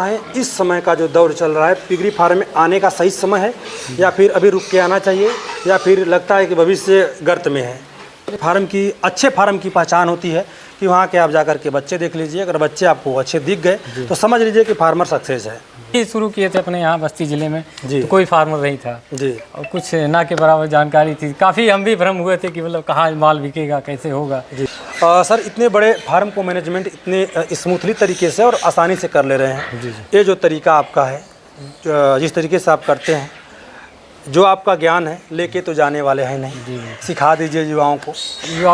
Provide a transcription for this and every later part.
है इस समय का जो दौर चल रहा है, पिगरी फार्म में आने का सही समय है या फिर अभी रुक के आना चाहिए, या फिर लगता है कि भविष्य गर्त में है? फार्म की, अच्छे फार्म की पहचान होती है कि वहाँ के आप जाकर के बच्चे देख लीजिए, अगर बच्चे आपको अच्छे दिख गए तो समझ लीजिए कि फार्मर सक्सेस है। ये शुरू किए थे अपने यहाँ बस्ती ज़िले में जी। तो कोई फार्मर नहीं था जी। और कुछ ना के बराबर जानकारी थी, काफ़ी हम भी भ्रम हुए थे कि मतलब कहाँ माल बिकेगा, कैसे होगा। जी। सर, इतने बड़े फार्म को मैनेजमेंट इतने स्मूथली तरीके से और आसानी से कर ले रहे हैं। जी। ये जो तरीका आपका है, जिस तरीके से आप करते हैं, जो आपका ज्ञान है लेके तो जाने वाले हैं नहीं। जी। सिखा दीजिए युवाओं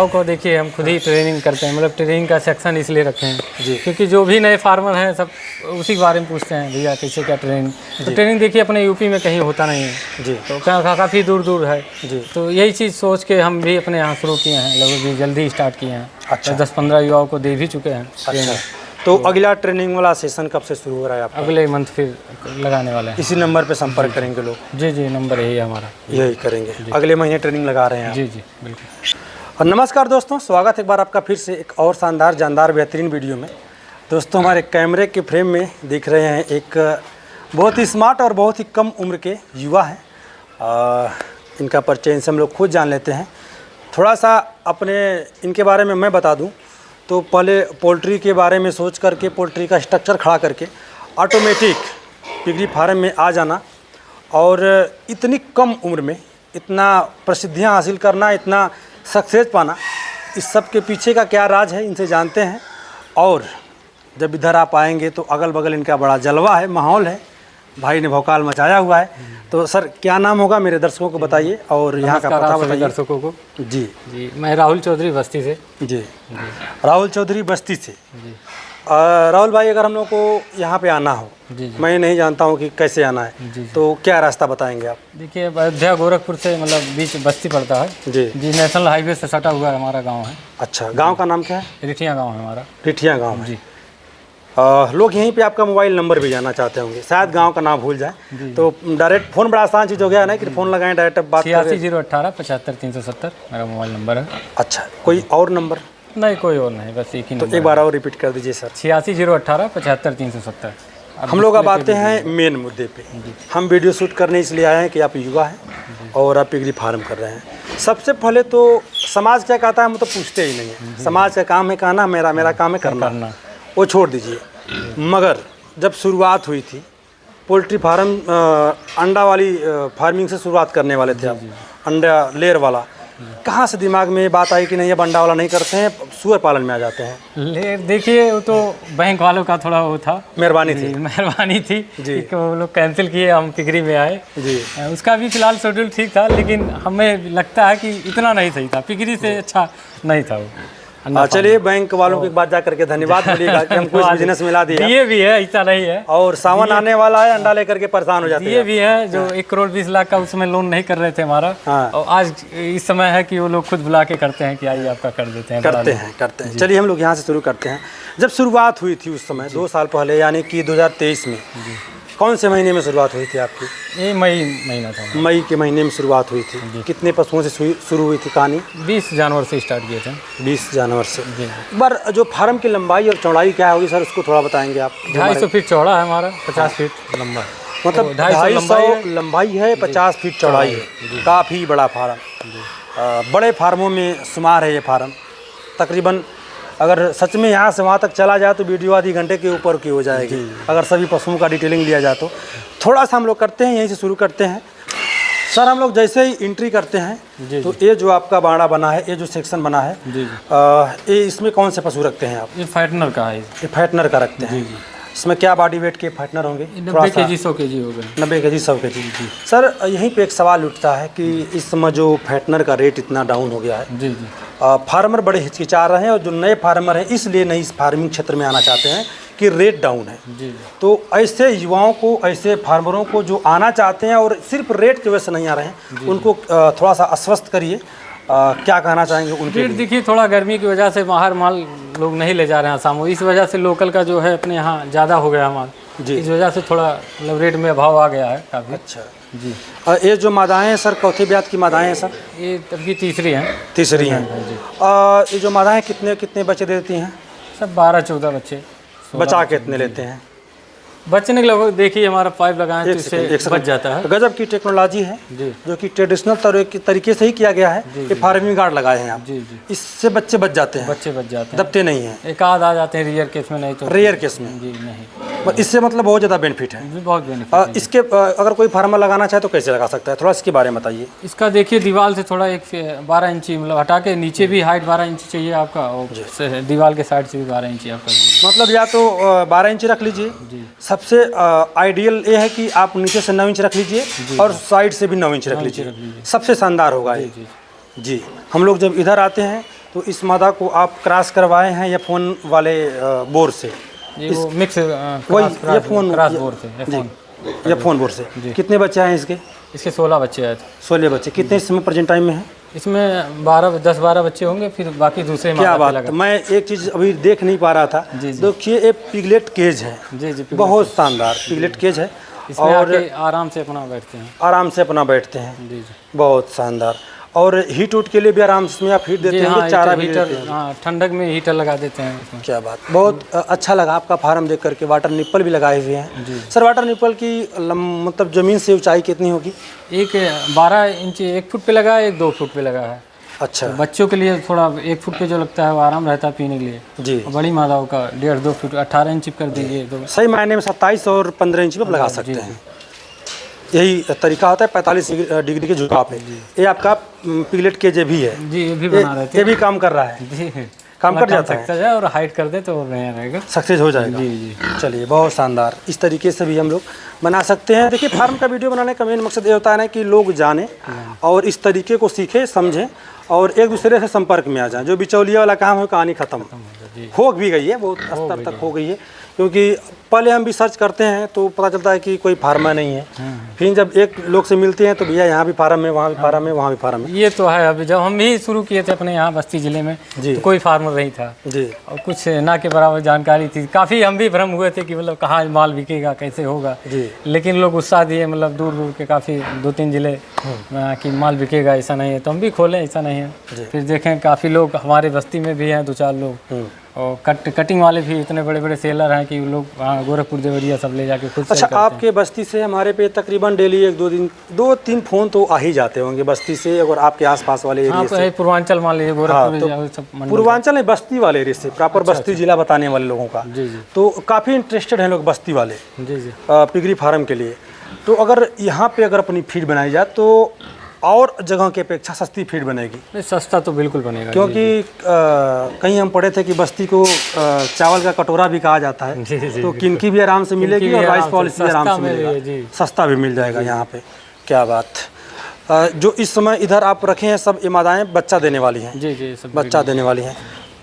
को। देखिए हम खुद ही ट्रेनिंग करते हैं, मतलब ट्रेनिंग का सेक्शन इसलिए रखे हैं जी। क्योंकि जो भी नए फार्मर हैं सब उसी के बारे में पूछते हैं, भैया कैसे क्या ट्रेनिंग। तो ट्रेनिंग देखिए अपने यूपी में कहीं होता नहीं है जी। तो काफ़ी दूर दूर है जी। तो यही चीज़ सोच के हम भी अपने यहाँ शुरू किए हैं, लगभग जल्दी स्टार्ट किए हैं। अच्छा। 10-15 युवाओं को दे भी चुके हैं। अच्छा, तो अगला ट्रेनिंग वाला सेशन कब से शुरू हो रहा है आपका? अगले मंथ फिर लगाने वाले हैं। इसी नंबर पे संपर्क करेंगे लोग? जी जी, नंबर यही है हमारा। यही करेंगे, अगले महीने ट्रेनिंग लगा रहे हैं आप? जी जी बिल्कुल। और नमस्कार दोस्तों, स्वागत है एक बार आपका फिर से एक और शानदार, जानदार, बेहतरीन वीडियो में। दोस्तों, हमारे कैमरे के फ्रेम में दिख रहे हैं एक बहुत ही स्मार्ट और बहुत ही कम उम्र के युवा हैं। इनका परिचय इनसे हम लोग खुद जान लेते हैं। थोड़ा सा अपने इनके बारे में मैं बता दूं तो पहले पोल्ट्री के बारे में सोच करके, पोल्ट्री का स्ट्रक्चर खड़ा करके ऑटोमेटिक पिगरी फार्म में आ जाना और इतनी कम उम्र में इतना प्रसिद्धियां हासिल करना, इतना सक्सेस पाना, इस सब के पीछे का क्या राज है इनसे जानते हैं। और जब इधर आप आएंगे तो अगल बगल इनका बड़ा जलवा है, माहौल है, भाई ने भौकाल मचाया हुआ है। तो सर, क्या नाम होगा मेरे दर्शकों को बताइए और यहाँ का पता बताइए दर्शकों को। जी जी, मैं राहुल चौधरी बस्ती से। जी। राहुल चौधरी बस्ती से। जी। राहुल भाई, अगर हम लोग को यहाँ पे आना हो, जी। मैं नहीं जानता हूँ कि कैसे आना है, जी। तो क्या रास्ता बताएंगे आप? देखिए, अयोध्या गोरखपुर से मतलब बीच बस्ती पड़ता है। जी जी, नेशनल हाईवे से सटा हुआ हमारा गांव है। अच्छा, गांव का नाम क्या है? रिठिया गांव है हमारा। रिठिया गांव है। जी। लोग यहीं पे आपका मोबाइल नंबर भी जानना चाहते होंगे, शायद गांव का नाम भूल जाए, तो डायरेक्ट फ़ोन बड़ा आसान चीज़ हो गया है ना कि फ़ोन लगाएं, डायरेक्ट बात करें। 86 018 75 370 मेरा मोबाइल नंबर है। अच्छा, कोई और नंबर? नहीं, कोई और नहीं, बस एक ही तो नंबर। एक बार और रिपीट कर दीजिए सर। 86 018 75 370। हम लोग अब आते हैं मेन मुद्दे पे। हम वीडियो शूट करने इसलिए आए हैं कि आप युवा हैं और आप पिगरी फार्म कर रहे हैं। सबसे पहले तो समाज क्या कहता है हम तो पूछते ही नहीं है। समाज का काम है कहना, मेरा काम है करना, वो छोड़ दीजिए। मगर जब शुरुआत हुई थी पोल्ट्री फार्म, अंडा वाली फार्मिंग से शुरुआत करने वाले थे आप, अंडा लेयर वाला, कहाँ से दिमाग में ये बात आई कि नहीं अब अंडा वाला नहीं करते हैं, सूअर पालन में आ जाते हैं? ले देखिए, वो तो बैंक वालों का थोड़ा वो था, मेहरबानी थी जी, कि वो लोग कैंसिल किए, हम पिगरी में आए जी। उसका भी फिलहाल शेड्यूल ठीक था, लेकिन हमें लगता है कि इतना नहीं सही था, पिगरी से अच्छा नहीं था वो। चलिए, बैंक वालों की बात जा करके धन्यवाद बोलिएगा कि हमको इस बिजनेस में ला दिया। ये भी है, ऐसा नहीं है। और सावन आने वाला है, अंडा लेकर के परेशान हो जाते हैं। ये भी है जो 1 करोड़ 20 लाख का उसमें लोन नहीं कर रहे थे हमारा। हाँ। और आज इस समय है कि वो लोग खुद बुला के करते हैं कि आइए आपका कर देते हैं। करते हैं। चलिए हम लोग यहाँ से शुरू करते हैं। जब शुरुआत हुई थी उस समय 2 साल पहले, यानी कि 2023 में, कौन से महीने में शुरुआत हुई थी आपकी? ये मई महीना था। मई के महीने में शुरुआत हुई थी। कितने पशुओं से शुरू हुई थी कहानी? 20 जानवर से स्टार्ट किए थे। 20 जानवर से। जी। बार जो फार्म की लंबाई और चौड़ाई क्या होगी सर, उसको थोड़ा बताएंगे आप? 250 फीट चौड़ा है हमारा, 50 फीट लंबा। मतलब 250 लंबाई है, 50 फीट चौड़ाई है। काफ़ी बड़ा फार्म, बड़े फार्मों में शुमार है ये फार्म। तकरीबन अगर सच में यहाँ से वहाँ तक चला जाए तो वीडियो आधी घंटे के ऊपर की हो जाएगी, अगर सभी पशुओं का डिटेलिंग लिया जाए तो। थोड़ा सा हम लोग करते हैं, यहीं से शुरू करते हैं सर। हम लोग जैसे ही एंट्री करते हैं तो ये जो आपका बाड़ा बना है, ये जो सेक्शन बना है, ये इसमें कौन से पशु रखते हैं आप? ये फैटनर का है। ये फैटनर का रखते हैं। इसमें क्या बॉडी वेट के फैटनर होंगे? 90 kg 100 kg हो गए। 90 kg 100 kg। सर, यहीं पे एक सवाल उठता है कि इस समय जो फैटनर का रेट इतना डाउन हो गया है, जी जी, फार्मर बड़े हिचकिचा रहे हैं, और जो नए फार्मर हैं इसलिए नई फार्मिंग क्षेत्र में आना चाहते हैं कि रेट डाउन है। जी। तो ऐसे युवाओं को, ऐसे फार्मरों को जो आना चाहते हैं और सिर्फ रेट की वजह से नहीं आ रहे हैं, उनको थोड़ा सा आश्वस्त करिए। क्या कहना चाहेंगे उनके लिए? देखिए, थोड़ा गर्मी की वजह से बाहर माल लोग नहीं ले जा रहे हैं आसाम, इस वजह से लोकल का जो है अपने यहाँ ज़्यादा हो गया माल जी। इस वजह से थोड़ा मतलब रेट में अभाव आ गया है काफ़ी। अच्छा जी। ये जो मादाएँ हैं सर, चौथे ब्यात की मादाएँ हैं सर? ये तब की तीसरी हैं जी। ये जो मादाएँ कितने बच्चे देती हैं? सब 12-14 बच्चे। बचा के कितने लेते हैं? बचने के लगभग देखिए हमारा पाइप लगाएं तो इससे बच जाता है। गजब की टेक्नोलॉजी है जी, जो कि ट्रेडिशनल तरीके से ही किया गया है। ये फार्मिंग गार्ड लगाए हैं आप, जी जी, इससे बच्चे बच जाते हैं, बच्चे बच जाते हैं, दबते नहीं हैं। एक आध आ जाते हैं रेयर केस में, नहीं तो रेयर केस में जी नहीं, इससे मतलब बहुत ज़्यादा बेनिफिट है। जी बहुत बेनिफिट। इसके अगर कोई फार्मर लगाना चाहे तो कैसे लगा सकता है, थोड़ा इसके बारे में बताइए। इसका देखिए दीवार से थोड़ा एक 12 इंची मतलब हटा के नीचे भी हाइट 12 इंची चाहिए आपका, और दीवार के साइड से भी 12 इंची आप कर दीजिए। मतलब या तो 12 इंच रख लीजिए, सबसे आइडियल ये है कि आप नीचे से 9 इंच रख लीजिए और साइड से भी 9 इंच रख लीजिए, सबसे शानदार होगा ये। जी, हम लोग जब इधर आते हैं तो इस मादा को आप क्रॉस करवाए हैं या फ़ोन वाले बोर से? वो मिक्स वही ये फ़ोन क्रॉस बोर से, या फ़ोन बोर से। कितने बच्चे हैं इसके? इसके 16 बच्चे आए थे। 16 बच्चे। कितने इस समय प्रेजेंट टाइम में हैं? इसमें 10-12 बच्चे होंगे, फिर बाकी दूसरे क्या बात। मैं एक चीज़ अभी देख नहीं पा रहा था, देखिए ये पिगलेट केज है। जी जी, बहुत शानदार पिगलेट केज है और आराम से अपना बैठते हैं, आराम से अपना बैठते हैं। जी जी, बहुत शानदार। और हीट उट के लिए भी आराम से आप हीट देते हैं, चारा भी देते हैं। हाँ, ठंडक में हीटर लगा देते हैं इसमें। क्या बात, बहुत अच्छा लगा आपका फार्म देख करके। वाटर निप्पल भी लगाए हुए हैं सर। वाटर निप्पल की मतलब ज़मीन से ऊंचाई कितनी होगी? एक 12 इंच 1 फुट पे लगा है, एक 2 फुट पे लगा है। अच्छा, तो बच्चों के लिए थोड़ा 1 फुट पे जो लगता है वो आराम रहता है पीने के लिए जी। बड़ी मादाओं का 1.5-2 फुट 18 इंच कर दीजिए तो सही मायने में 27 और 15 इंच में लगा सकते हैं। यही तरीका होता है 45 डिग्री के झुकाव पे। ये आपका पिगलेट केज भी है जी, ये भी बना रहे थे, ये भी काम कर रहा है जी, काम कर जाता है और हाइट कर दे तो रहेगा, सक्सेस हो जाएगा। जी जी, चलिए बहुत शानदार। इस तरीके से भी हम लोग बना सकते हैं। देखिए फार्म का वीडियो बनाने का मेन मकसद ये होता है ना कि लोग जाने और इस तरीके को सीखें, समझें और एक दूसरे से संपर्क में आ जाएं। जो बिचौलिया वाला काम है कहानी ख़त्म हो भी गई है, बहुत स्तर तक हो गई है। क्योंकि पहले हम भी सर्च करते हैं तो पता चलता है कि कोई फार्मर नहीं है, फिर जब एक लोग से मिलते हैं तो भैया यहाँ भी फार्म है, वहाँ भी फार्म है, वहाँ भी फार्म है। ये तो है। अभी जब हम भी शुरू किए थे अपने यहाँ बस्ती ज़िले में तो कोई फार्मर नहीं था जी, और कुछ ना के बराबर जानकारी थी। काफ़ी हम भी भ्रम हुए थे कि मतलब कहाँ माल बिकेगा, कैसे होगा जी। लेकिन लोग उत्साह दिए, मतलब दूर दूर के काफ़ी 2-3 ज़िले कि माल बिकेगा, ऐसा नहीं है तो हम भी खोलें, ऐसा नहीं है। फिर देखें काफ़ी लोग हमारे बस्ती में भी हैं 2-4 लोग, और कटिंग वाले भी इतने बड़े बड़े सेलर हैं कि लोग वहाँ गोरखपुर देवरिया सब ले जाके खुद। अच्छा, आपके बस्ती से हमारे पे तकरीबन डेली 1-2-3 फ़ोन तो आ ही जाते होंगे बस्ती से, अगर आपके आसपास वाले एरिया से। पूर्वांचल मान लीजिए, गोरखपुर सब पूर्वांचल नहीं, बस्ती वाले एरिया से, प्रॉपर बस्ती जिला बताने वाले लोगों का। तो काफ़ी इंटरेस्टेड हैं लोग बस्ती वाले पिगरी फार्म के लिए। तो अगर यहाँ पे अगर अपनी फीड बनाई जाए तो और जगह की अपेक्षा सस्ती फीड बनेगी? नहीं, सस्ता तो बिल्कुल बनेगा, क्योंकि कहीं हम पढ़े थे कि बस्ती को चावल का कटोरा भी कहा जाता है। तो किनकी भी आराम से मिलेगी और राइस पॉलिसी भी आराम से मिलेगा, सस्ता भी मिल जाएगा यहाँ पे। क्या बात। जो इस समय इधर आप रखे हैं सब ये मादाएँ बच्चा देने वाली हैं? जी जी, सब बच्चा देने वाली हैं।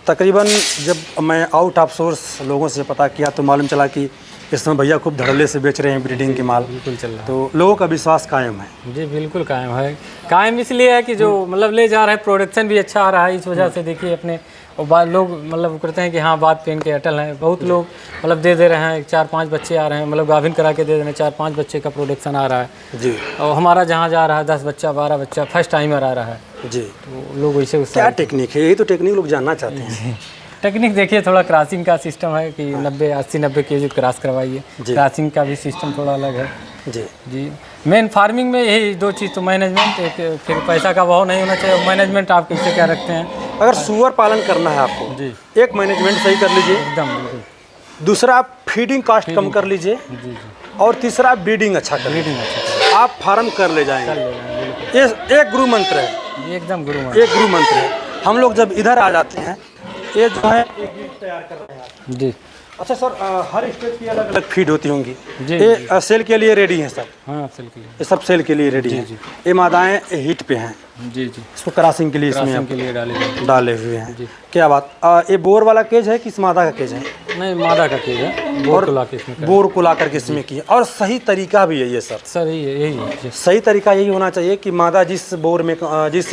तकरीबन जब मैं आउट ऑफ सोर्स लोगों से पता किया तो मालूम चला कि इस समय भैया खूब धड़ल्ले से बेच रहे हैं ब्रीडिंग के माल। बिल्कुल चल रहा है, तो लोगों का विश्वास कायम है। जी बिल्कुल कायम है। कायम इसलिए है कि जो मतलब ले जा रहे हैं, प्रोडक्शन भी अच्छा आ रहा है, इस वजह से देखिए अपने और लोग मतलब करते हैं कि हाँ बात पेन के अटल हैं। बहुत लोग मतलब दे रहे हैं, 4-5 बच्चे आ रहे हैं, मतलब गाभिन करा के दे रहे हैं, 4-5 बच्चे का प्रोडक्शन आ रहा है जी। और हमारा जहाँ जा रहा है 10 बच्चा 12 बच्चा फर्स्ट टाइमर आ रहा है जी। तो लोग वैसे क्या टेक्निक है, यही तो टेक्निक लोग जानना चाहते हैं। टेक्निक देखिए थोड़ा क्रॉसिंग का सिस्टम है कि 80-90 केजी क्रॉस करवाइए, क्रॉसिंग का भी सिस्टम थोड़ा अलग है जी जी। मेन फार्मिंग में यही 2 चीज़, तो मैनेजमेंट, एक फिर पैसा का भाव नहीं होना चाहिए। मैनेजमेंट आप कैसे क्या रखते हैं? अगर सुअर पालन करना है आपको जी, एक मैनेजमेंट सही कर लीजिए एकदम बिल्कुल। दूसरा आप फीडिंग कॉस्ट कम कर लीजिए जी। और तीसरा ब्रीडिंग अच्छा कर लीजिए, आप फार्म कर ले जाएंगे। ये एक गुरु मंत्र है, एकदम गुरु मंत्र है। हम लोग जब इधर आ जाते हैं, ये जो है एक गिफ्ट तैयार कर रहे हैं आप जी। अच्छा सर, हर स्टेट की अलग अलग फीड होती होंगी जी। ये सेल के लिए रेडी हैं सब? हाँ, सेल के लिए, ये सब सेल के लिए रेडी हैं। ये मादाएं हीट पे हैं जी जी, इसको क्रॉसिंग के लिए इसमें के लिए डाले हुए हैं जी। क्या बात। ये बोर वाला केज है कि इस मादा का केज है? नहीं, मादा का केज है, बोर को ला करके इसमें किया। और सही तरीका भी है ये सर यही है। सही तरीका यही होना चाहिए कि मादा जिस बोर में जिस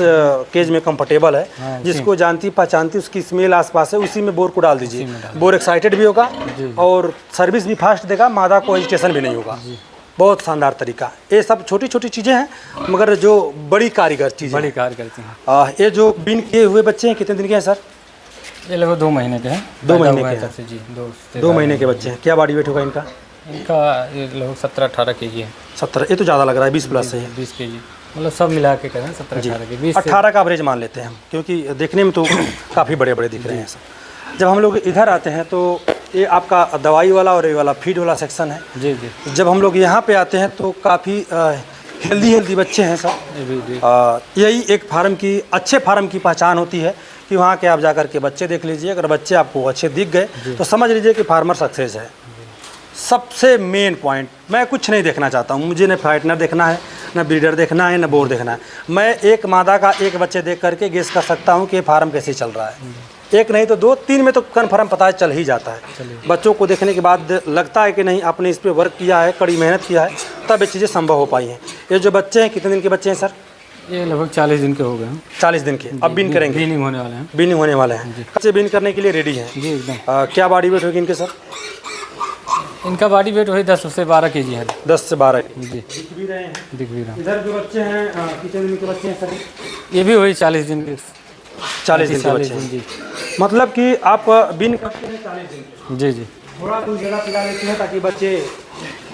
केज में कंफर्टेबल है, जिसको जानती पहचानती उसकी स्मेल आसपास है, उसी में बोर को डाल दीजिए। बोर एक्साइटेड भी होगा और सर्विस भी फास्ट देगा, मादा को एजिटेशन भी नहीं होगा। बहुत शानदार तरीका। ये सब छोटी छोटी चीज़ें हैं मगर जो बड़ी कारीगर चीज़ें, बड़ी कार करती हैं। ये जो बीन किए हुए बच्चे हैं कितने दिन के हैं सर? ये लगभग 2 महीने के हैं। 2 महीने के हैं जी, 2 महीने के बच्चे हैं। क्या बॉडी वेट होगा इनका? इनका ये लगभग 17-18 केजी है। 17, ये तो ज़्यादा लग रहा है, 20 प्लस है। 20 केजी मतलब सब मिला के करें 17-18 के 20 18 का एवरेज मान लेते हैं हम, क्योंकि देखने में तो काफ़ी बड़े बड़े दिख रहे हैं सब। जब हम लोग इधर आते हैं तो ये आपका दवाई वाला और ये वाला फीड वाला सेक्शन है। जी जी। जब हम लोग यहाँ पे आते हैं तो काफ़ी हेल्दी बच्चे हैं सब। यही एक फार्म की, अच्छे फार्म की पहचान होती है कि वहाँ के आप जाकर के बच्चे देख लीजिए। अगर बच्चे आपको अच्छे दिख गए तो समझ लीजिए कि फार्मर सक्सेस है। सबसे मेन पॉइंट, मैं कुछ नहीं देखना चाहता हूँ, मुझे न फाइटनर देखना है, न ब्रीडर देखना है, न बोर देखना है। मैं एक मादा का एक बच्चे देख करके गेस कर सकता हूँ कि ये फार्म कैसे चल रहा है। एक नहीं तो 2-3 में तो कन्फर्म पता चल ही जाता है। बच्चों को देखने के बाद लगता है कि नहीं, आपने इस पर वर्क किया है, कड़ी मेहनत किया है, तब ये चीज़ें संभव हो पाई हैं। ये जो बच्चे हैं, कितने दिन के बच्चे हैं सर? ये लगभग 40 दिन के हो गए हैं। 40 दिन के। अब बीन करेंगे? बीनिंग होने वाले हैं। बीनिंग होने वाले हैं। बच्चे बीन करने के लिए रेडी हैं जी एकदम। क्या बॉडी वेट होगी इनके सर? इनका बॉडी वेट वही 10 से 12 केजी है। 10 से 12 जी। दिख भी रहे हैं। दिख भी रहा है। इधर जो बच्चे हैं कितने दिन के बच्चे हैं सर? ये भी वही 40 दिन के। 40 दिन के बच्चे हैं। जी। मतलब कि आप बीन करते हैं 40 दिन के। जी जी। थोड़ा कुछ ज़्यादा पिला लेते हैं ताकि बच्चे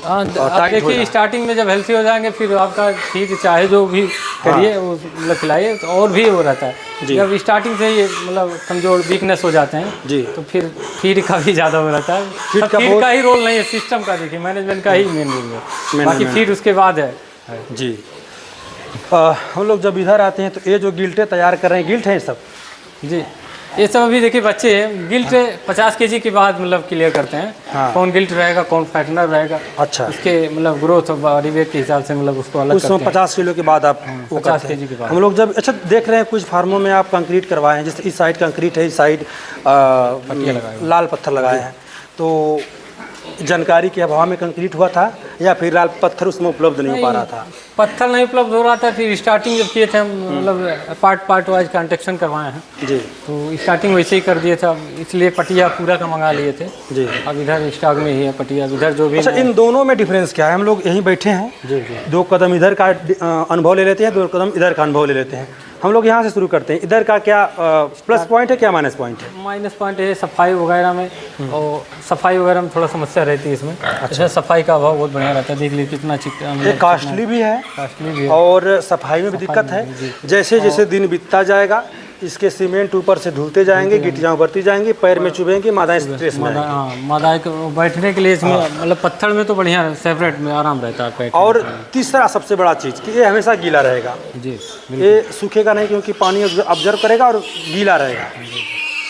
हाँ, आप देखिए स्टार्टिंग में जब हेल्थी हो जाएंगे फिर आपका फीड चाहे जो भी करिए वो मतलब खिलाइए तो और भी वो रहता है। जब स्टार्टिंग से ये मतलब कमजोर वीकनेस हो जाते हैं जी, तो फिर फीड का भी ज़्यादा हो रहता है। फीड का ही रोल नहीं है, सिस्टम का देखिए, मैनेजमेंट का ही मेन रोल है, बाकी फीड उसके बाद है। जी। हम लोग जब इधर आते हैं तो ये जो गिल्टें तैयार कर रहे हैं, गिल्ट हैं सब? जी, ये सब अभी देखिए बच्चे हैं। गिल्ट 50 केजी के बाद मतलब क्लियर करते हैं। हाँ। कौन गिल्ट रहेगा, कौन फैटनर रहेगा। अच्छा। उसके मतलब ग्रोथ और बॉडी वेट के हिसाब से मतलब उसको अलग करते हैं। 50 किलो के बाद आप वो 50 केजी के बाद हम लोग जब अच्छा देख रहे हैं कुछ फार्मों में आप कंक्रीट करवाए हैं, जैसे इस साइड कंक्रीट है, इस साइड लाल पत्थर लगाए हैं, तो जानकारी के अभाव में कंक्रीट हुआ था या फिर लाल पत्थर उसमें उपलब्ध नहीं हो पा रहा था? पत्थर नहीं उपलब्ध हो रहा था। फिर स्टार्टिंग जब किए थे हम मतलब पार्ट वाइज कंस्ट्रक्शन करवाए हैं जी, तो स्टार्टिंग वैसे ही कर दिए थे। इसलिए पटिया पूरा का मंगा लिए थे जी। अब इधर स्टॉक में ही है पटिया। इधर जो भी अच्छा, इन दोनों में डिफरेंस क्या है? हम लोग यहीं बैठे हैं जी जी। 2 कदम इधर का अनुभव ले लेते हैं, 2 कदम इधर का अनुभव ले लेते हैं। हम लोग यहाँ से शुरू करते हैं। इधर का क्या प्लस पॉइंट है, क्या माइनस पॉइंट है? माइनस पॉइंट है सफाई वगैरह में, और सफाई वगैरह में थोड़ा समस्या रहती है इसमें। अच्छा, सफाई का अभाव बहुत बढ़िया रहता है। देख लीजिए कितना ये कॉस्टली भी है, कॉस्टली भी है और सफाई में भी दिक्कत है। जैसे जैसे दिन बीतता जाएगा इसके सीमेंट ऊपर से धुलते जाएंगे, गिट्टियाँ उभरती जाएंगी, पैर में चुभेंगी, मादाएं स्ट्रेस में आएंगी। हाँ, मादाएं को बैठने के लिए इसमें मतलब पत्थर में तो बढ़िया सेपरेट में आराम रहता है पेट। और तीसरा सबसे बड़ा चीज़ कि ये हमेशा गीला रहेगा। जी, ये सूखेगा नहीं, क्योंकि पानी ऑब्जर्व करेगा और गीला रहेगा।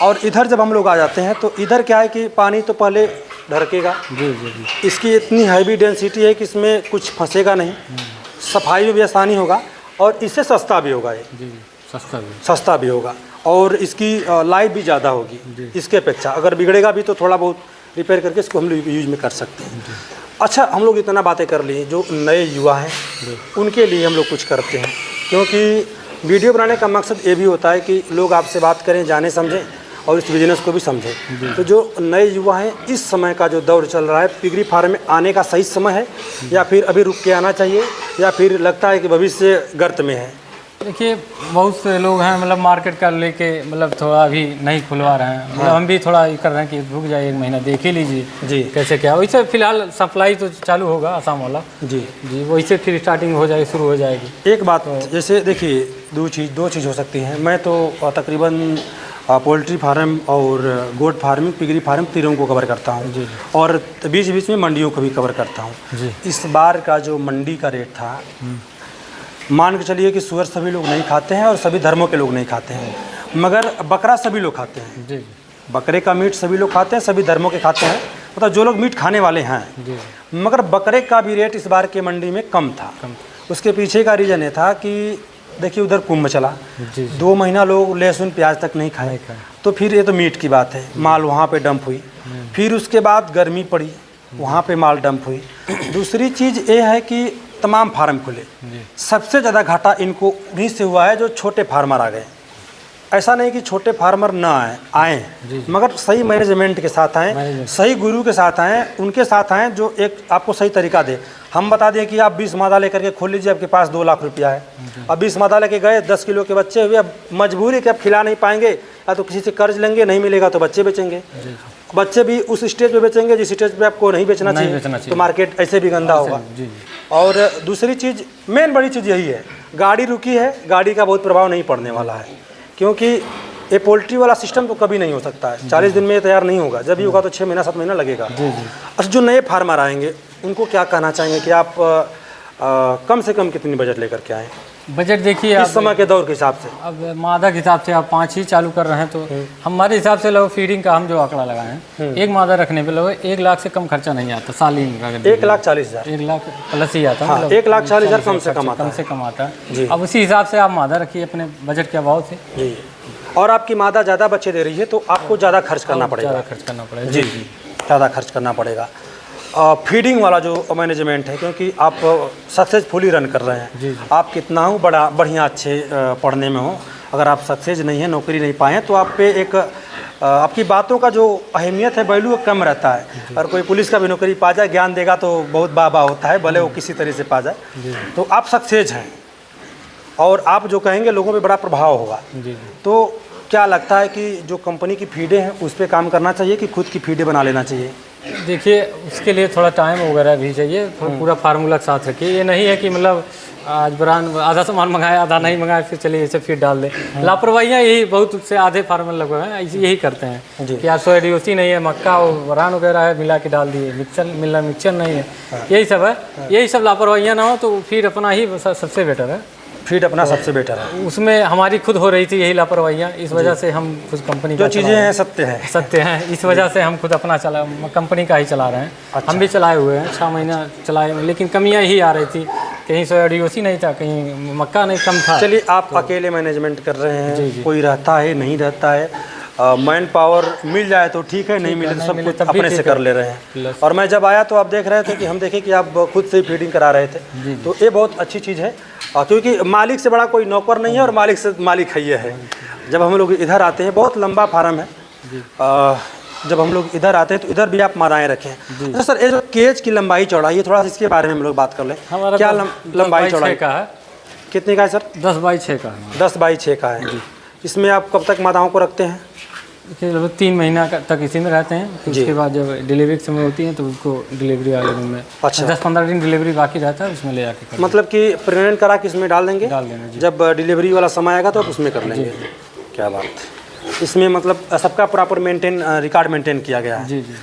और इधर जब हम लोग आ जाते हैं तो इधर क्या है कि पानी तो पहले ढरकेगा। जी जी जी। इसकी इतनी हैवी डेंसिटी है कि इसमें कुछ फंसेगा नहीं, सफाई में भी आसानी होगा, और इससे सस्ता भी होगा। ये जी सस्ता भी होगा, और इसकी लाइफ भी ज़्यादा होगी इसके अपेक्षा। अगर बिगड़ेगा भी तो थोड़ा बहुत रिपेयर करके इसको हम लोग यूज में कर सकते हैं। अच्छा, हम लोग इतना बातें कर ली, जो नए युवा हैं उनके लिए हम लोग कुछ करते हैं, क्योंकि वीडियो बनाने का मकसद ये भी होता है कि लोग आपसे बात करें, जाने समझें, और इस बिज़नेस को भी समझें। तो जो नए युवा हैं, इस समय का जो दौर चल रहा है, पिगरी फार्म में आने का सही समय है, या फिर अभी रुक के आना चाहिए, या फिर लगता है कि भविष्य गर्त में है? देखिए, बहुत से लोग हैं मतलब मार्केट का लेके मतलब थोड़ा अभी नहीं खुलवा रहे हैं। मतलब हम भी थोड़ा ये कर रहे हैं कि रुक जाइए, 1 महीना देख ही लीजिए जी कैसे क्या। वैसे फिलहाल सप्लाई तो चालू होगा आसाम वाला। जी जी, वैसे फिर स्टार्टिंग हो जाएगी, शुरू हो जाएगी। एक बात जैसे देखिए, दो चीज़ हो सकती हैं। मैं तो तकरीबन पोल्ट्री फार्म और गोट फार्मिंग, पिगरी फार्म तीनों को कवर करता हूँ जी। और बीच बीच में मंडियों को भी कवर करता हूँ जी। इस बार का जो मंडी का रेट था, मान के चलिए कि सुअर सभी लोग नहीं खाते हैं और सभी धर्मों के लोग नहीं खाते हैं, मगर बकरा सभी लोग खाते हैं। जी। बकरे का मीट सभी लोग खाते हैं, सभी धर्मों के खाते हैं, मतलब जो लोग मीट खाने वाले हैं। जी। मगर बकरे का भी रेट इस बार के मंडी में कम था। उसके पीछे का रीज़न ये था कि देखिए, उधर कुंभ चला, 2 महीना लोग लहसुन प्याज तक नहीं खाए, तो फिर ये तो मीट की बात है, माल वहाँ पे डंप हुई। फिर उसके बाद गर्मी पड़ी, वहाँ पे माल डंप हुई। दूसरी चीज़ ये है कि तमाम फार्म खुले, सबसे ज़्यादा घाटा इनको उन्हीं से हुआ है जो छोटे फार्मर आ गए। ऐसा नहीं कि छोटे फार्मर ना आए, मगर सही मैनेजमेंट के साथ आएँ, सही गुरु के साथ आएँ, उनके साथ आएँ जो एक आपको सही तरीका दे। हम बता दें कि आप 20 मादा लेकर के खोल लीजिए, आपके पास 2 लाख रुपया है। अब 20 मादा लेके गए, 10 किलो के बच्चे हुए, अब मजबूरी कि आप खिला नहीं पाएंगे, या तो किसी से कर्ज लेंगे, नहीं मिलेगा तो बच्चे बेचेंगे। बच्चे भी उस स्टेज पे बेचेंगे जिस स्टेज पे आपको नहीं बेचना नहीं चाहिए, बेचना चाहिए। तो मार्केट ऐसे भी गंदा होगा। जी जी। और दूसरी चीज़, मेन बड़ी चीज़ यही है, गाड़ी रुकी है, गाड़ी का बहुत प्रभाव नहीं पड़ने वाला है, क्योंकि ये पोल्ट्री वाला सिस्टम तो कभी नहीं हो सकता है। 40 दिन में ये तैयार नहीं होगा, जब भी होगा तो 6 महीना 7 महीना लगेगा। जी जी। अच्छा, जो नए फार्मर आएंगे उनको क्या कहना चाहेंगे कि आप कम से कम कितनी बजट लेकर के आएँ बजट देखिए इस आप, समय के दौर के हिसाब से? अब मादा के हिसाब से आप 5 ही चालू कर रहे हैं, तो हमारे हिसाब से लोग फीडिंग का हम जो आंकड़ा लगाए हैं, एक मादा रखने पे लोग 1 लाख से कम खर्चा नहीं आता सालीन का। 1,40,000 1 लाख प्लस ही आता है। हाँ, 1,40,000 कम से कम आता कम से कम आता है। अब उसी हिसाब से आप मादा रखिए अपने बजट के अभाव से जी। और आपकी मादा ज़्यादा बच्चे दे रही है तो आपको ज़्यादा खर्च करना पड़ेगा। ज़्यादा खर्च करना पड़ेगा। जी जी, ज़्यादा खर्च करना पड़ेगा। फीडिंग वाला जो मैनेजमेंट है, क्योंकि आप सक्सेसफुली रन कर रहे हैं, जी जी। आप कितना हो बड़ा बढ़िया अच्छे पढ़ने में हो, अगर आप सक्सेस नहीं है, नौकरी नहीं पाए तो आप पे एक आपकी बातों का जो अहमियत है, वैल्यू कम रहता है। और कोई पुलिस का भी नौकरी पा जाए, ज्ञान देगा तो बहुत वाह होता है, भले वो किसी तरह से पा जाए। तो आप सक्सेस हैं और आप जो कहेंगे लोगों पे बड़ा प्रभाव होगा। जी। तो क्या लगता है कि जो कंपनी की फीडें हैं उस पर काम करना चाहिए कि खुद की फीडें बना लेना चाहिए? देखिए उसके लिए थोड़ा टाइम वगैरह भी चाहिए, पूरा फार्मूला के साथ रखिए। ये नहीं है कि मतलब आज ब्रांड आधा सामान मंगाया आधा नहीं मंगाया फिर चलिए इसे फिर डाल दें। लापरवाहियाँ यही बहुत से आधे फार्मर लोग हैं यही करते हैं कि यार सोयाडीओसी नहीं है, मक्का और बरान वगैरह है मिला के डाल दिए, मिक्सचर नहीं है, यही सब है। यही सब लापरवाहियाँ ना हो तो फिर अपना ही सबसे बेटर है। फीड अपना सबसे बेटर है। उसमें हमारी खुद हो रही थी यही लापरवाहियाँ, इस वजह से हम खुद कंपनी जो चीज़ें हैं सत्य है, इस वजह से हम खुद अपना कंपनी का ही चला रहे हैं। अच्छा। हम भी चलाए हुए हैं 6 महीना चलाए, लेकिन कमियां ही आ रही थी, कहीं सोयाडीओसी नहीं था, कहीं मक्का नहीं कम था। चलिए आप अकेले मैनेजमेंट कर रहे हैं, कोई रहता है नहीं रहता है, मैन पावर मिल जाए तो ठीक है, नहीं मिले तो सब कुछ अपने से कर ले रहे हैं। और मैं जब आया तो आप देख रहे थे कि हम देखे कि आप खुद से फीडिंग करा रहे थे, तो ये बहुत अच्छी चीज़ है, क्योंकि मालिक से बड़ा कोई नौकर नहीं है और मालिक से मालिक है ये है। जब हम लोग इधर आते हैं, बहुत लंबा फार्म है, जब हम लोग इधर आते हैं तो इधर भी आप मादाएँ रखें। अच्छा सर, ये जो केज की लंबाई चौड़ाई है, थोड़ा सा इसके बारे में हम लोग बात कर लें। क्या लंबाई चौड़ाई का है? कितने का है सर? 10 बाई 6 का है। 10 बाई 6 का है। इसमें आप कब तक मादाओं को रखते हैं? लगभग 3 महीना तक इसी में रहते हैं, फिर उसके बाद जब डिलीवरी समय होती है तो उसको डिलीवरी वाले रूम में 10-15 दिन डिलीवरी बाकी रहता है, उसमें ले जाके मतलब कि प्रेग्नेंट करा के इसमें डाल देंगे, जब डिलीवरी वाला समय आएगा तो आप उसमें कर लेंगे। क्या बात है, इसमें मतलब सबका प्रॉपर रिकॉर्ड मेंटेन किया गया है। जी जी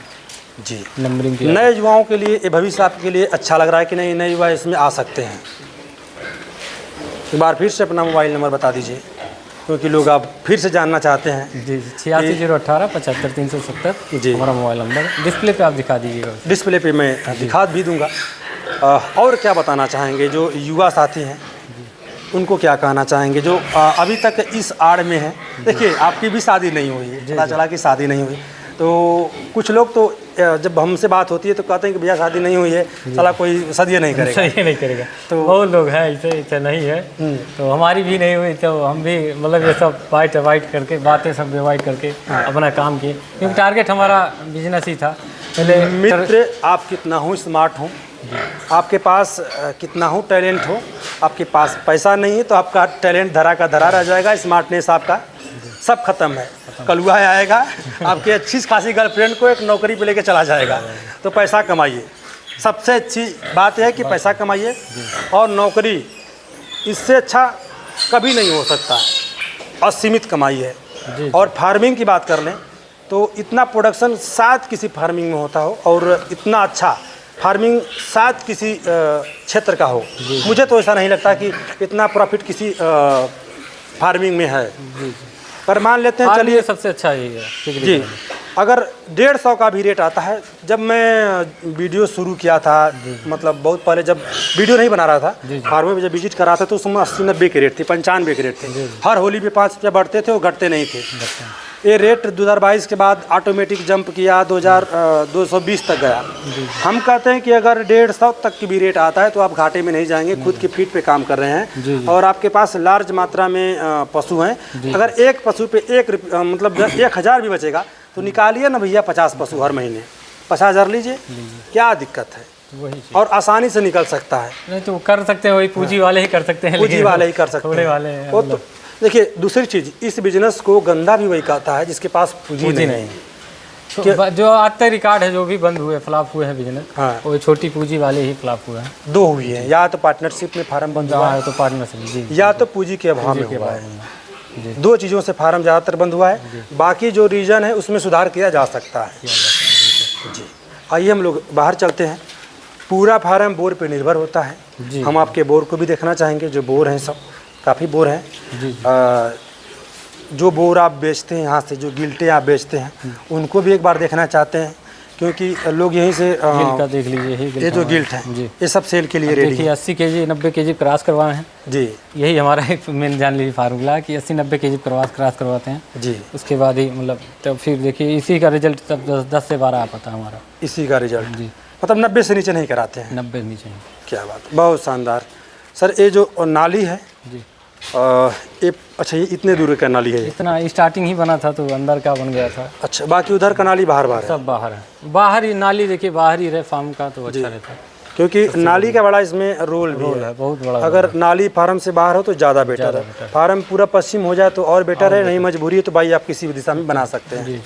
जी। नंबरिंग नए युवाओं के लिए, भविष्य आपके लिए अच्छा लग रहा है कि नहीं, नए युवा इसमें आ सकते हैं? एक बार फिर से अपना मोबाइल नंबर बता दीजिए, क्योंकि लोग आप फिर से जानना चाहते हैं। जी 86 018 75 370 जी हमारा मोबाइल नंबर, डिस्प्ले पे आप दिखा दीजिएगा। डिस्प्ले पे मैं दिखा भी दूंगा। और क्या बताना चाहेंगे जो युवा साथी हैं, उनको क्या कहना चाहेंगे जो अभी तक इस आड़ में है? देखिए आपकी भी शादी नहीं हुई है, पता चला कि शादी नहीं हुई, तो कुछ लोग तो जब हमसे बात होती है तो कहते हैं कि भैया शादी नहीं हुई है, साला कोई शादी नहीं करेगा। सही नहीं करेगा, तो बहुत लोग हैं ऐसे नहीं है। तो हमारी भी नहीं हुई, तो हम भी मतलब ये सब अवॉइड करके, बातें सब अवॉइड करके अपना काम किए, क्योंकि टारगेट हमारा बिजनेस ही था पहले। मित्र, आप कितना हो स्मार्ट हो, आपके पास कितना हो टैलेंट हो, आपके पास पैसा नहीं है तो आपका टैलेंट धरा का धरा रह जाएगा, स्मार्टनेस आपका सब खत्म है। कलुआ आएगा, आपकी अच्छी खासी गर्लफ्रेंड को एक नौकरी पे लेके चला जाएगा। तो पैसा कमाइए, सबसे अच्छी बात है कि पैसा कमाइए, और नौकरी इससे अच्छा कभी नहीं हो सकता, असीमित कमाइए। और फार्मिंग की बात कर लें तो इतना प्रोडक्शन शायद किसी फार्मिंग में होता हो, और इतना अच्छा फार्मिंग शायद किसी क्षेत्र का हो। मुझे तो ऐसा नहीं लगता कि इतना प्रॉफिट किसी फार्मिंग में है। पर मान लेते हैं, चलिए सबसे अच्छा यही है जी। अगर 150 का भी रेट आता है, जब मैं वीडियो शुरू किया था, मतलब बहुत पहले जब वीडियो नहीं बना रहा था, फार्म में जब विजिट कर रहा था तो उसमें 80-90 के रेट थे, 95 के रेट थे। हर होली पे 5 रुपये बढ़ते थे, वो घटते नहीं थे। ये रेट 2022 के बाद ऑटोमेटिक जंप किया, 220 तक गया। हम कहते हैं कि अगर 150 तक की भी रेट आता है तो आप घाटे में नहीं जाएंगे, खुद के फीट पे काम कर रहे हैं, और आपके पास लार्ज मात्रा में पशु हैं। अगर एक पशु पे मतलब 1000 भी बचेगा तो निकालिए ना भैया 50 पशु हर महीने, 50,000 लीजिए, क्या दिक्कत है? और आसानी से निकल सकता है। नहीं तो कर सकते हैं, वही पूंजी वाले ही कर सकते हैं, पूंजी वाले ही कर सकते हैं, थोड़े वाले वो तो। देखिए दूसरी चीज़, इस बिजनेस को गंदा भी वही कहता है जिसके पास पूंजी नहीं है। जो आज तक रिकॉर्ड है जो भी बंद हुए फ्लॉप हुए हैं बिजनेस, हाँ। वो छोटी पूंजी वाले ही फ्लॉप हुए हैं। 2 हुई है, या तो पार्टनरशिप में फार्म बंद हुआ है तो पार्टनरशिप जी, या तो पूंजी के अभाव में हुआ है। 2 चीज़ों से फार्म ज़्यादातर बंद हुआ है। बाकी जो रीजन है उसमें सुधार किया जा सकता है जी। आइए हम लोग बाहर चलते हैं। पूरा फार्म बोर पे निर्भर होता है। हम आपके बोर को भी देखना चाहेंगे। जो बोर हैं सब काफ़ी बोर हैं। जो बोर आप बेचते हैं यहाँ से, जो गिल्टे आप बेचते हैं, उनको भी एक बार देखना चाहते हैं, क्योंकि लोग यहीं से गिल्ट का देख लीजिए। ये जो गिल्ट है ये सब सेल के लिए रेडी है। 80 केजी 90 केजी क्रॉस करवाए हैं जी। यही हमारा एक मेन जान लीजिए फार्मूला कि 80-90 केजी क्रॉस करवाते हैं जी। उसके बाद ही मतलब तब फिर देखिए इसी का रिजल्ट तब 10 से 12 आ पाता है हमारा। इसी का रिजल्ट जी। मतलब 90 से नीचे नहीं कराते हैं? 90 नीचे। क्या बात, बहुत शानदार सर। ये जो नाली है जी, ये अच्छा, ये इतने दूर का नाली है? इतना स्टार्टिंग ही बना था तो अंदर का बन गया था। अच्छा, बाकी उधर का नाली बाहर है? सब बाहर है। बाहर ही नाली देखिए, बाहर ही रहे फार्म का तो अच्छा रहता है, क्योंकि नाली का बड़ा इसमें रोल भी है, बहुत बड़ा। अगर नाली फार्म से बाहर हो तो ज़्यादा बेटर है। फार्म पूरा पश्चिम हो जाए तो और बेटर है, नहीं मजबूरी है तो भाई आप किसी भी दिशा में बना सकते हैं।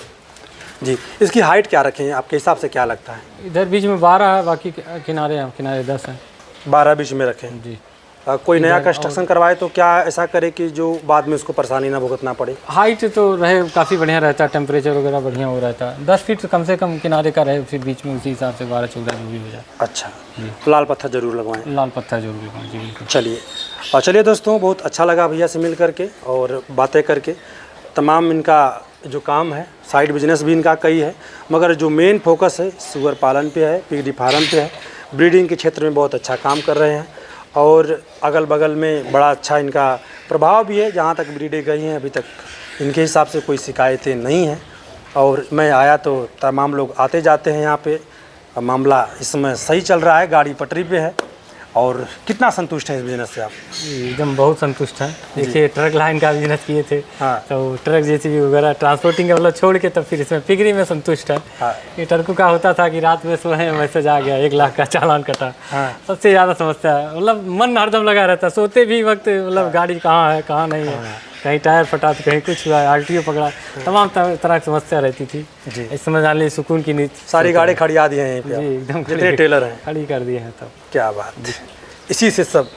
जी। इसकी हाइट क्या रखें आपके हिसाब से, क्या लगता है? इधर बीच में 12 है, बाकी किनारे 10 है। 12 बीच में रखें जी। कोई नया कंस्ट्रक्शन करवाए तो क्या ऐसा करे कि जो बाद में उसको परेशानी ना भुगतना पड़े? हाइट तो रहे काफ़ी बढ़िया रहता है, टेम्परेचर वगैरह बढ़िया हो रहता है। 10 फीट कम से कम किनारे का रहे, फिर बीच में उसी हिसाब से 12-14 जो भी हो जाए। अच्छा जी। लाल पत्थर जरूर लगवाएं? लाल पत्थर जरूर लगवाएं जी, बिल्कुल। चलिए दोस्तों, बहुत अच्छा लगा भैया से मिल करके और बातें करके। तमाम इनका जो काम है, साइड बिजनेस भी इनका कई है, मगर जो मेन फोकस है सुअर पालन पे है, पिगरी फार्म पे है। ब्रीडिंग के क्षेत्र में बहुत अच्छा काम कर रहे हैं और अगल बगल में बड़ा अच्छा इनका प्रभाव भी है। जहाँ तक ब्रीडें गई हैं अभी तक इनके हिसाब से कोई शिकायतें नहीं हैं। और मैं आया तो तमाम लोग आते जाते हैं यहाँ पे। मामला इस समय सही चल रहा है, गाड़ी पटरी पे है। और कितना संतुष्ट है इस बिजनेस से आप? एकदम बहुत संतुष्ट हैं। देखिए ट्रक लाइन का बिजनेस किए थे, हाँ। तो ट्रक जेसीबी वगैरह ट्रांसपोर्टिंग का मतलब छोड़ के तब फिर इसमें पिगरी में संतुष्ट है। हाँ। ये ट्रकों का होता था कि रात में सोए मैसेज आ गया 1 लाख का चालान कटा। हाँ। सबसे ज़्यादा समस्या है, मतलब मन हरदम लगा रहता है, सोते भी वक्त मतलब गाड़ी कहाँ है कहाँ नहीं है, कहीं टायर फटा तो कहीं कुछ हुआ, RTO पकड़ा, तमाम तरह की समस्या रहती थी जी। इस समय जान लीजिए सुकून की नींद। सारी गाड़ी खड़िया दी है यहीं पे जी, एकदम जितने टेलर हैं खड़ी कर दिए हैं तब। क्या बात, इसी से सब।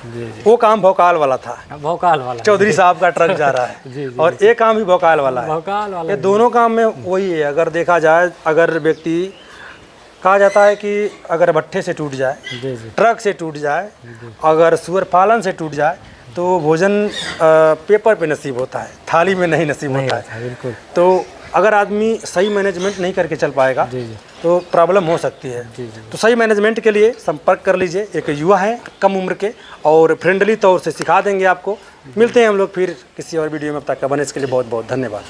जी। वो काम भोकाल वाला था, भोकाल वाला चौधरी साहब का ट्रक जा रहा है जी। और ये काम भी भोकाल वाला है। भोकाल वाला ये दोनों काम में वही है। अगर देखा जाए, अगर व्यक्ति, कहा जाता है कि अगर भट्ठे से टूट जाए, जी, ट्रक से टूट जाए, अगर सुअर पालन से टूट जाए तो भोजन पेपर पे नसीब होता है, थाली में नहीं नसीब होता है। बिल्कुल। तो अगर आदमी सही मैनेजमेंट नहीं करके चल पाएगा तो प्रॉब्लम हो सकती है। तो सही मैनेजमेंट के लिए संपर्क कर लीजिए। एक युवा है कम उम्र के और फ्रेंडली तौर से सिखा देंगे आपको। मिलते हैं हम लोग फिर किसी और वीडियो में। अब तक का बने इसके लिए बहुत बहुत धन्यवाद।